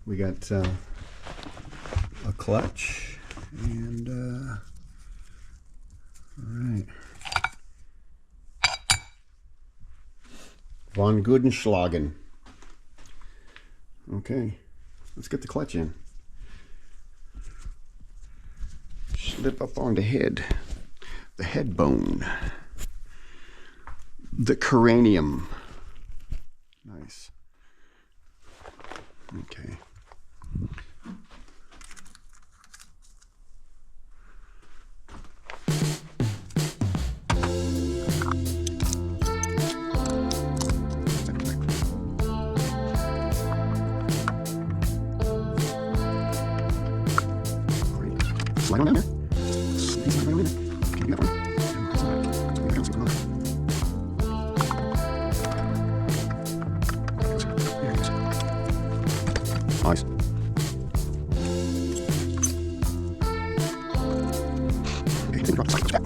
We got a clutch and all right, von Gudenschlagen. Okay, let's get the clutch in. Slip up on the head bone, the cranium. Nice. Okay. Slide on down there. Slide right on in there. Can you get that one? Nice. Okay, then drop the side back.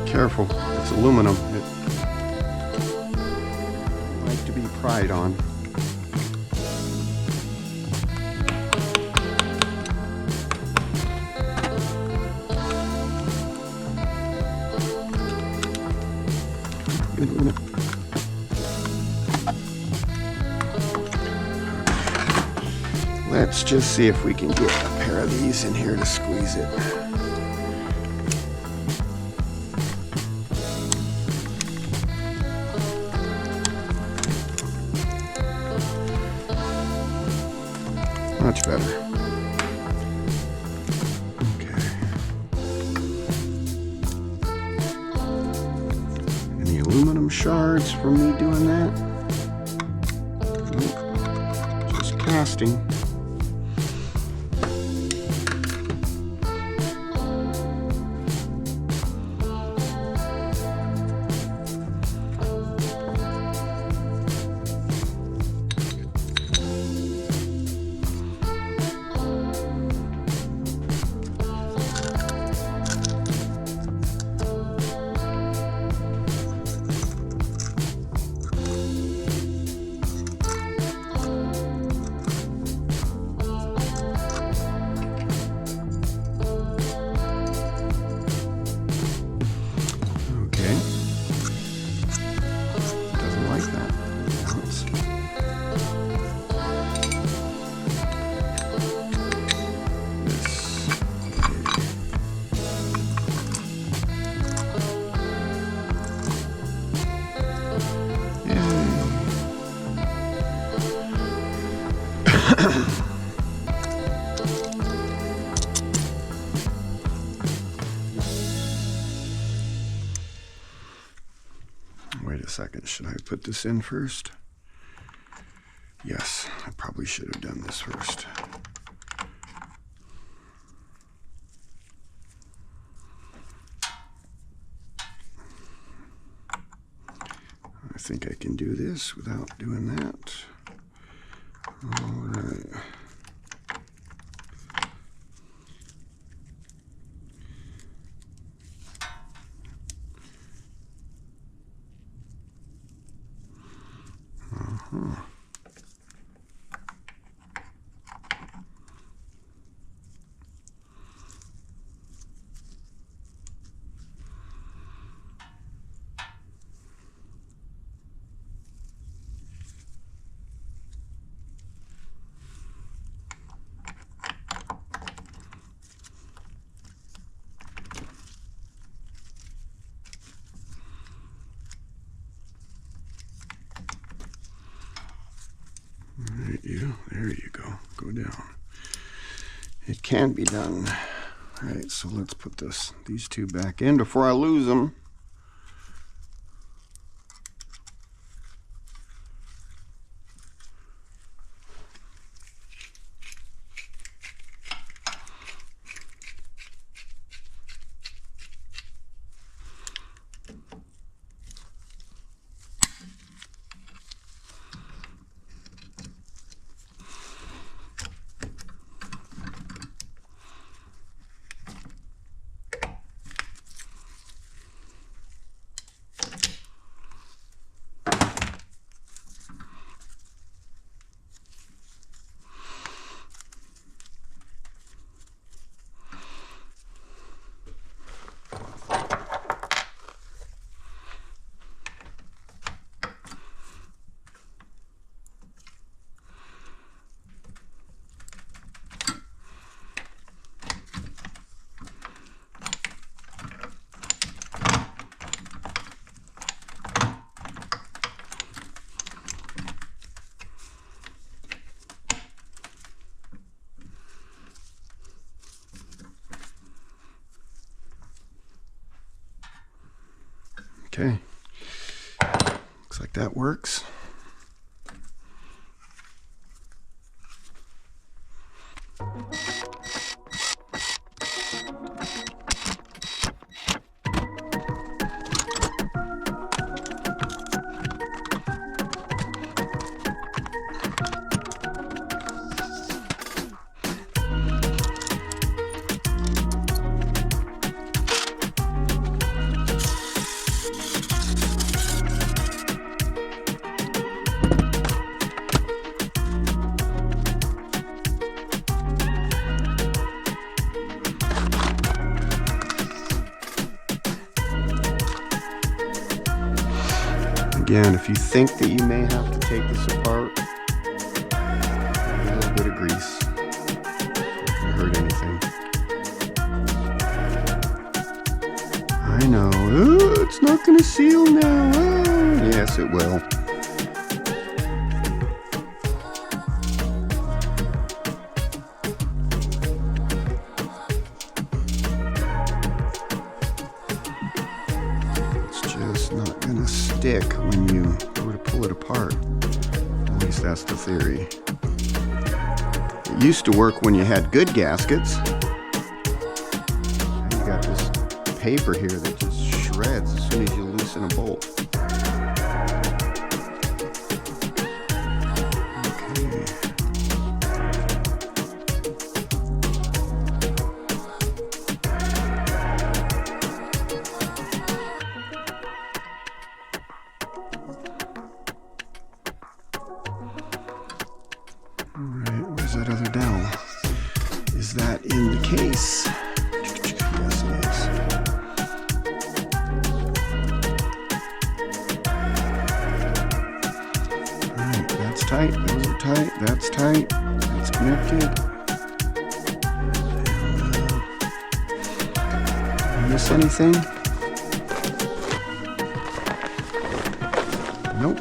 Careful, it's aluminum. It like to be pried on. Let's just see if we can get a pair of these in here to squeeze it. Much better. Okay. Any aluminum shards from me doing that? Nope. Just casting. Wait a second, should I put this in first? Yes, I probably should have done this first. I think I can do this without doing that. All right. There you go. Go down. It can be done. All right, so let's put these two back in before I lose them. Okay. Looks like that works. Again, if you think that you may have to take this apart, a little bit of grease. It doesn't hurt anything. I know. Oh, it's not going to seal now. Oh, yes, it will. It's not going to stick when you go to pull it apart. At least that's the theory. It used to work when you had good gaskets. Now you got this paper here that just shreds as soon as you loosen a bolt. Alright, where's that other dowel? Is that in the case? Yes, it is. Alright, that's tight, those are tight, that's tight, that's connected. Miss anything? Nope.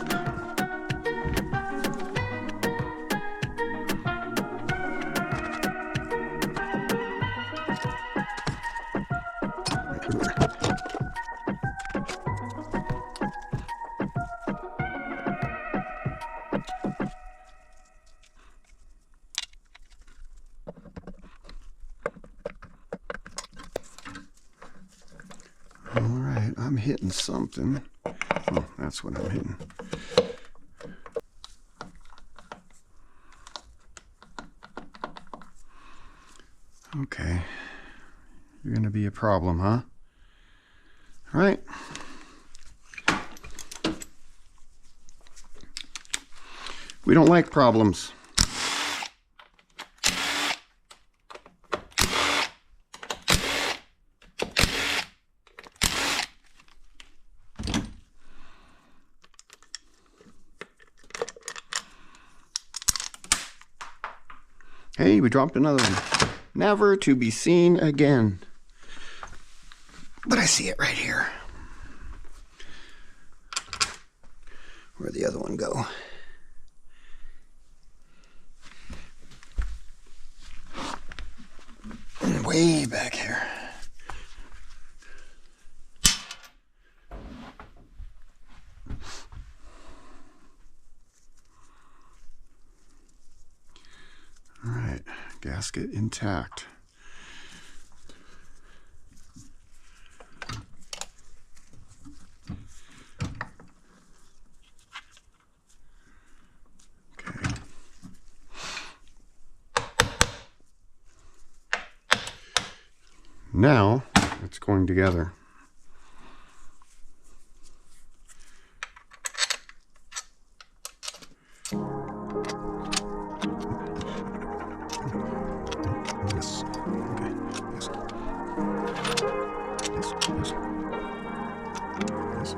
All right, I'm hitting something. Oh, that's what I'm hitting. Okay. You're gonna be a problem, huh? All right. We don't like problems. Hey, we dropped another one. Never to be seen again. But I see it right here. Where'd the other one go? Way back here. All right, gasket intact. Okay. Now it's going together. Yes. Okay. Yes. Yes. Yes. Yes.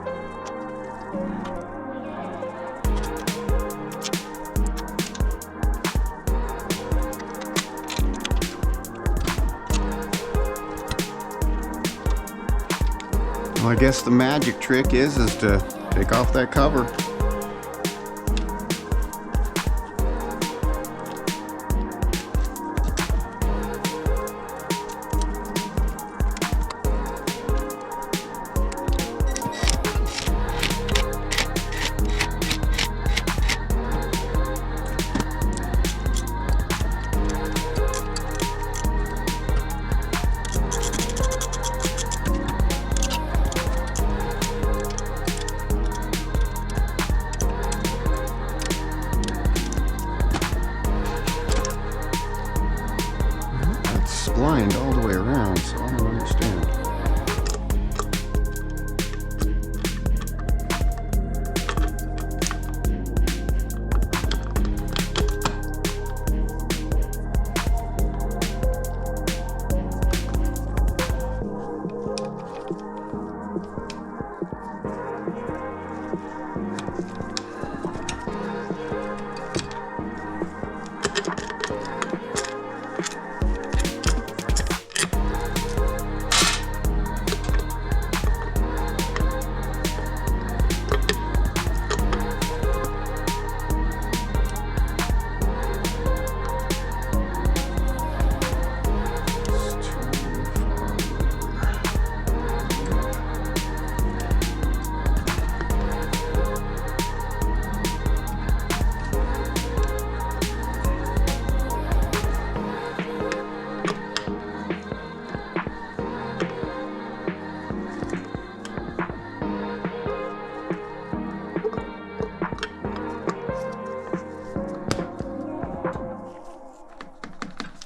Well, I guess the magic trick is to take off that cover. blind all the way around, so I don't understand.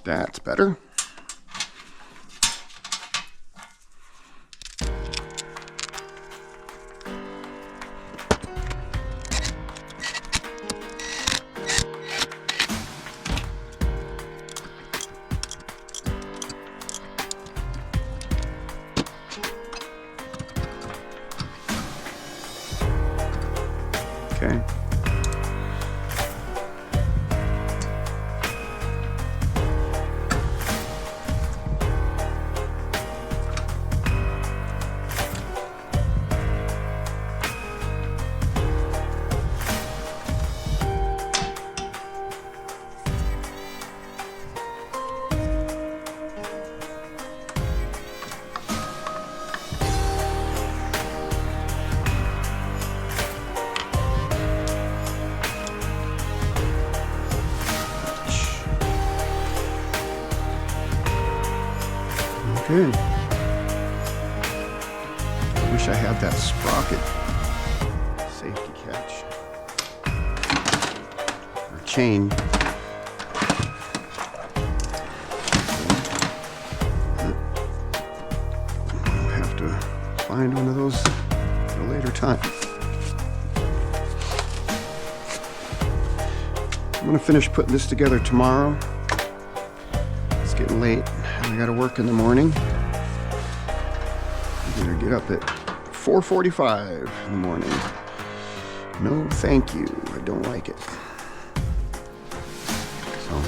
That's better. Okay. Okay. I wish I had that sprocket safety catch or chain. I'll have to find one of those at a later time. I'm going to finish putting this together tomorrow. It's getting late. I gotta work in the morning. I'm gonna get up at 4:45 in the morning. No, thank you. I don't like it. So.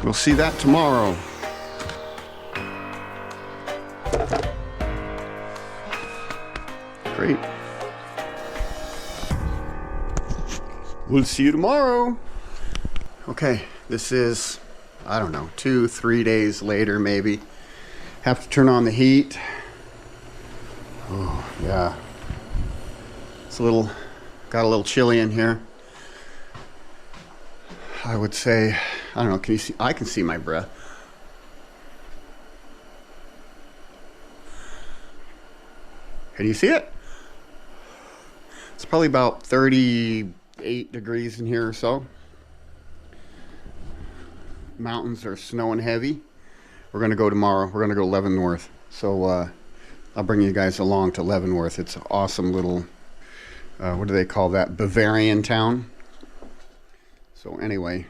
We'll see that tomorrow. Great. We'll see you tomorrow. Okay, this is, I don't know, 2-3 days later maybe. Have to turn on the heat. Oh, yeah. It's got a little chilly in here. I would say, I don't know, can you see? I can see my breath. Can you see it? It's probably about 38 degrees in here or so. Mountains are snowing heavy. We're gonna go tomorrow. We're gonna go Leavenworth. So I'll bring you guys along to Leavenworth. It's an awesome little, what do they call that? Bavarian town. So anyway,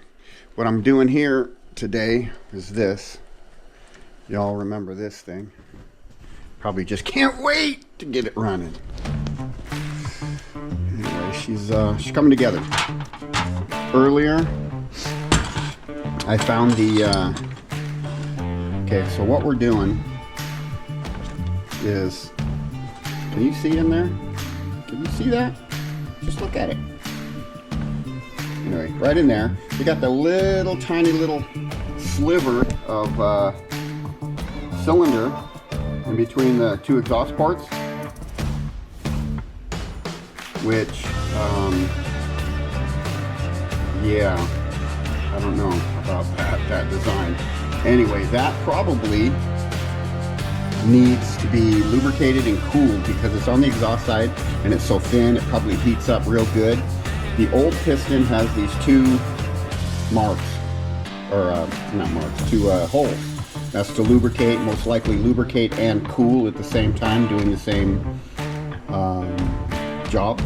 what I'm doing here today is this. Y'all remember this thing. Probably just can't wait to get it running. Anyway, she's coming together. Earlier, I found the, okay, so what we're doing is, can you see in there? Can you see that? Just look at it. Anyway, right in there, you got the little tiny little sliver of cylinder in between the two exhaust ports, which, yeah, I don't know about that design. Anyway, that probably needs to be lubricated and cooled because it's on the exhaust side and it's so thin it probably heats up real good. The old piston has these two marks, or not marks, two holes. That's to lubricate, most likely lubricate and cool at the same time, doing the same job.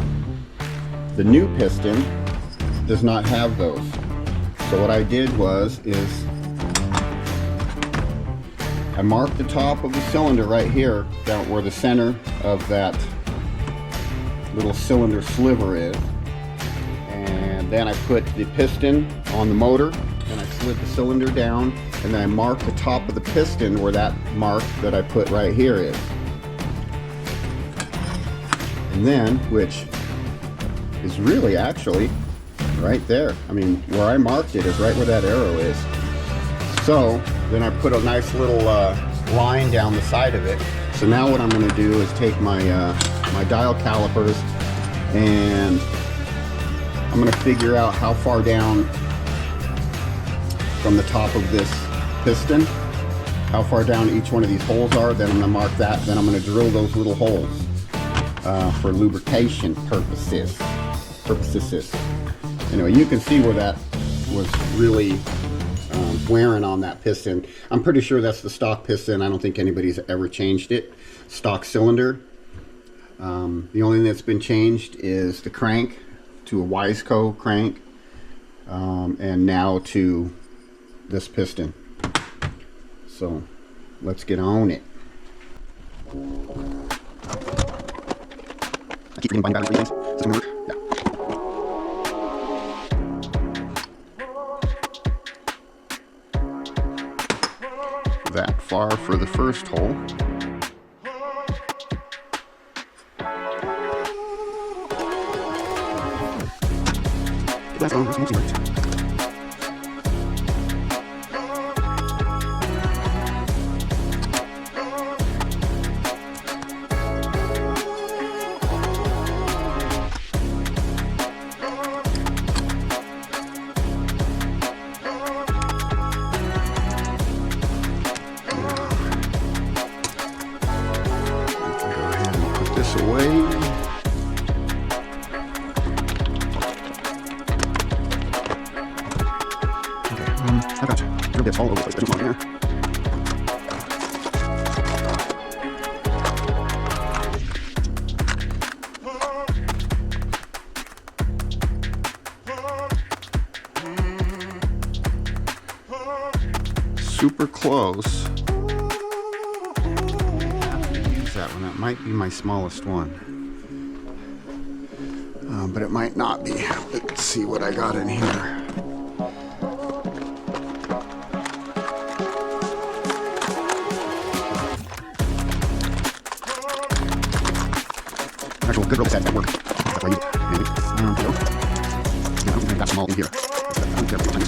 The new piston does not have those. So what I did is I marked the top of the cylinder right here, down where the center of that little cylinder sliver is. And then I put the piston on the motor, and I slid the cylinder down, and then I marked the top of the piston where that mark that I put right here is. And then, which is really actually right there. I mean, where I marked it is right where that arrow is. So then I put a nice little line down the side of it. So now what I'm going to do is take my my dial calipers, and I'm going to figure out how far down from the top of this piston, how far down each one of these holes are. Then I'm going to mark that. Then I'm going to drill those little holes for lubrication purposes. Anyway, you can see where that was really wearing on that piston. I'm pretty sure that's the stock piston. I don't think anybody's ever changed it. Stock cylinder. The only thing that's been changed is the crank to a YZ125 crank, and now to this piston. So let's get on it. I keep buying batteries for these things. Is it gonna work? Yeah. That far for the first hole. That's all. That's mostly right. Away. Okay, I got drill bits all over the place. There's one here. Super close. That one, that might be my smallest one, but it might not be. Let's see what I got in here. Actual good rubber set that work. That's why you maybe. No, I don't think that's small in here. I don't care if it's tiny.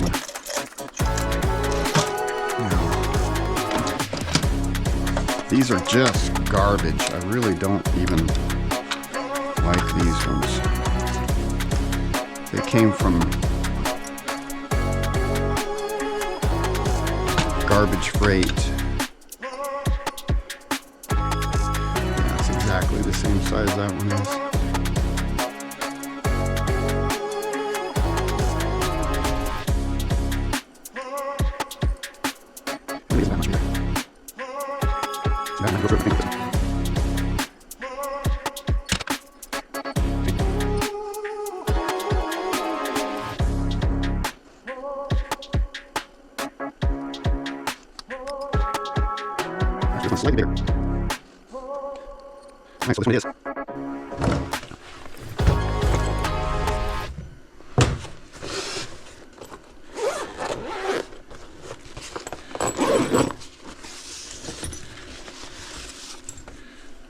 These are just garbage. I really don't even like these ones. They came from Garbage Freight. Yeah, it's exactly the same size that one is. Slightly bigger. Nice, so this one is.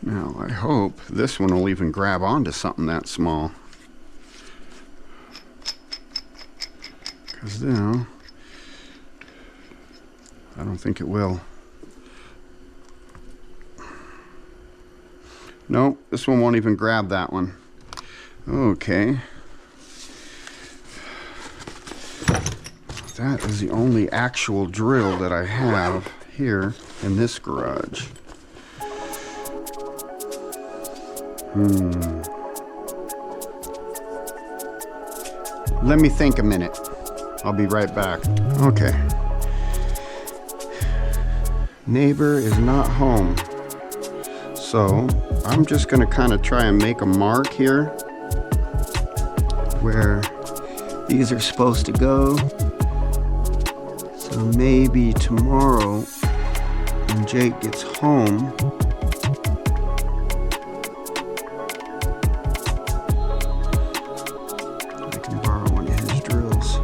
Now I hope this one will even grab onto something that small. Because now, I don't think it will. Nope, this one won't even grab that one. Okay. That is the only actual drill that I have here in this garage. Let me think a minute. I'll be right back. Okay. Neighbor is not home. So I'm just gonna kind of try and make a mark here where these are supposed to go. So maybe tomorrow when Jake gets home, I can borrow one of his drills.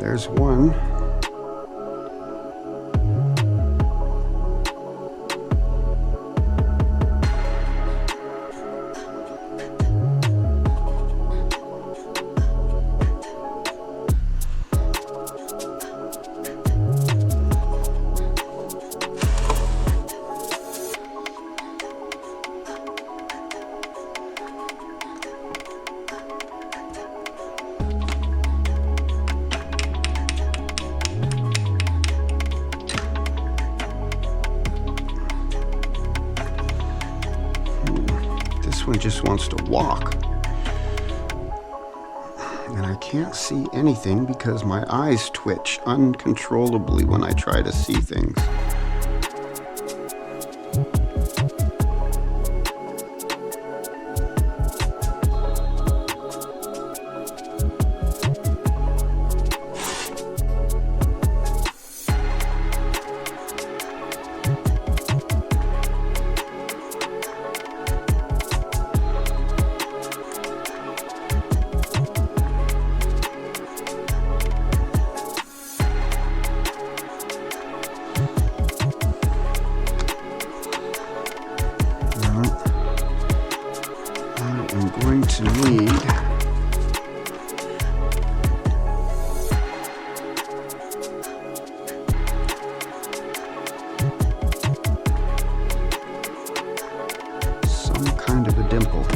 There's one. This one just wants to walk. And I can't see anything because my eyes twitch uncontrollably when I try to see things. I'm going to need some kind of a dimple.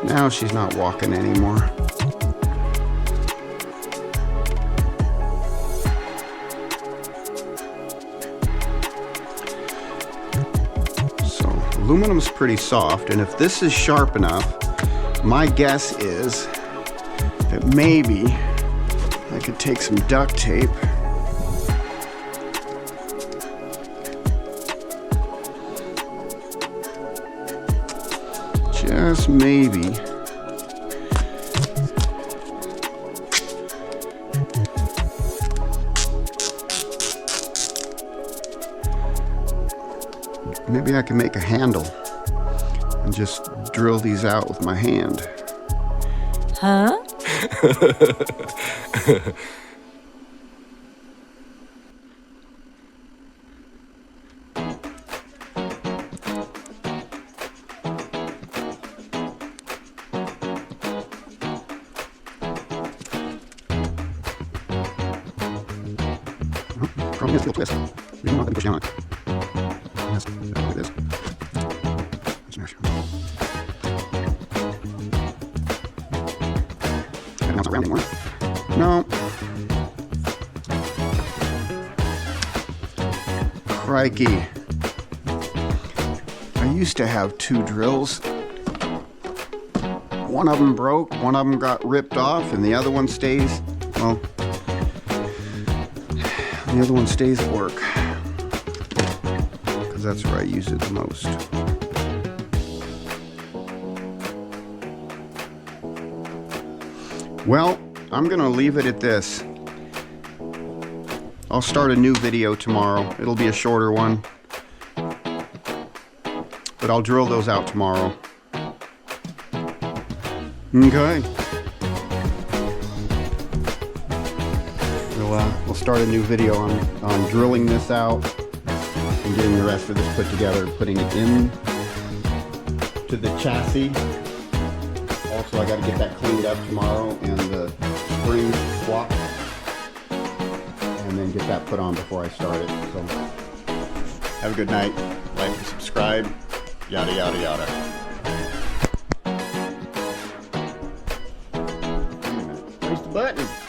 Now she's not walking anymore. So aluminum's pretty soft, and if this is sharp enough, my guess is that maybe I could take some duct tape just maybe. Maybe I can make a handle and just drill these out with my hand. Huh? Probably a little twist. We don't want to push down on it. Yes, like this. Smash. Now it's not round anymore. No. Crikey. I used to have two drills. One of them broke, one of them got ripped off, and the other one stays, well, the other one stays at work, because that's where I use it the most. Well, I'm gonna leave it at this. I'll start a new video tomorrow. It'll be a shorter one. But But I'll drill those out tomorrow. Okay. We'll start a new video on drilling this out and getting the rest of this put together, putting it in to the chassis. Also, I got to get that cleaned up tomorrow and the spring swap, and then get that put on before I start it. So, have a good night. Like and subscribe. Yada yada yada. Wait a minute. Where's the button?